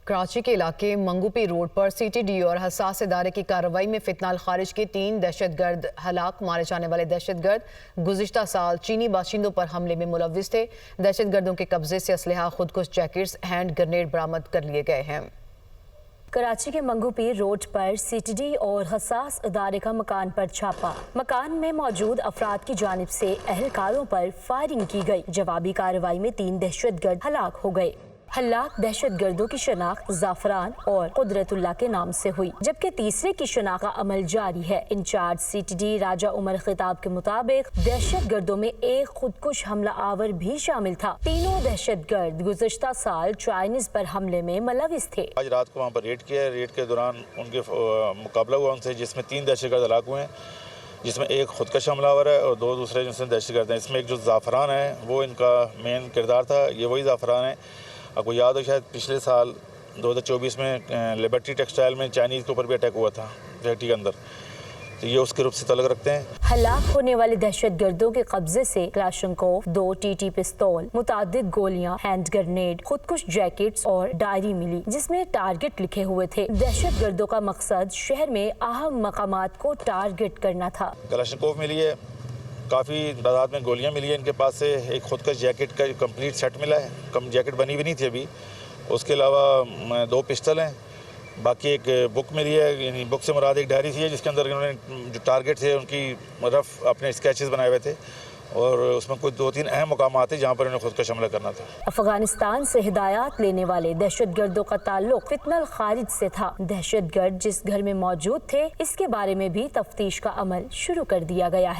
کراچی کے علاقے منگوپی روڈ پر C T D اور حساس ادارے کی کارروائی میں فتنہ الخارج کے 3 دہشت گرد ہلاک۔ مارے جانے والے دہشت گرد گزشتہ سال چینی باشندوں پر حملے میں ملوث تھے۔ دہشت گردوں کے قبضے سے اسلحہ، خودکش جیکٹس، ہینڈ گرنیڈ برآمد کر لیے گئے ہیں۔ کراچی کے منگوپی روڈ پر سی ٹی ڈی اور حساس ادارے کا مکان پر چھاپا۔ مکان میں موجود افراد کی جانب سے اہلکاروں پر فائرنگ کی گئی۔ جوابی کارروائی میں 3 دہشت گرد ہلاک ہو گئے۔ ہلاک دہشت گردوں کی شناخت زعفران اور قدرت اللہ کے نام سے ہوئی، جبکہ تیسرے کی شناخت کا عمل جاری ہے۔ انچارج سی ٹی ڈی راجہ عمر خطاب کے مطابق دہشت گردوں میں ایک خودکش حملہ آور بھی شامل تھا۔ تینوں دہشت گرد گزشتہ سال چائنیز پر حملے میں ملوث تھے۔ آج رات کو وہاں پر ریڈ کیا ہے۔ ریڈ کے دوران ان کے مقابلہ ہوا ان سے، جس میں 3 دہشت گرد ہلاک ہوئے ہیں، جس میں ایک خودکش حملہ آور ہے اور 2 دوسرے جن سے دہشت گرد ہیں۔ اس میں ایک جو زعفران ہے وہ ان کا مین کردار تھا۔ یہ وہی زعفران ہے، آپ کو یاد ہو شاید پچھلے سال 2024 میں لبرٹی ٹیکسٹائل میں چائنیز کے اوپر بھی اٹیک ہوا تھا فیکٹری کے اندر، تو یہ اس گروپ سے تعلق رکھتے ہیں۔ ہلاک ہونے والے دہشت گردوں کے قبضے سے کلاشنکوف، 2 ٹی ٹی پستول، متعدد گولیاں، ہینڈ گرنیڈ، خودکش جیکٹس اور ڈائری ملی جس میں ٹارگٹ لکھے ہوئے تھے۔ دہشت گردوں کا مقصد شہر میں اہم مقامات کو ٹارگٹ کرنا تھا۔ کلاشنکوف ملی ہے، کافی تعداد میں گولیاں ملی ہیں ان کے پاس سے، ایک خودکش جیکٹ کا کمپلیٹ سیٹ ملا ہے، کم جیکٹ بنی بھی نہیں تھی ابھی، اس کے علاوہ 2 پسٹل ہیں، باقی ایک بک ملی ہے، یعنی بک سے مراد ایک ڈائری تھی ہے جس کے اندر انہوں نے جو ٹارگٹ تھے ان کی رف اپنے اسکیچز بنائے ہوئے تھے، اور اس میں کوئی 2-3 اہم مقامات ہیں جہاں پر انہیں خودکش حملہ کرنا تھا۔ افغانستان سے ہدایات لینے والے دہشت گردوں کا تعلق فتنہ الخارج سے تھا۔ دہشت گرد جس گھر میں موجود تھے اس کے بارے میں بھی تفتیش کا عمل شروع کر دیا گیا ہے۔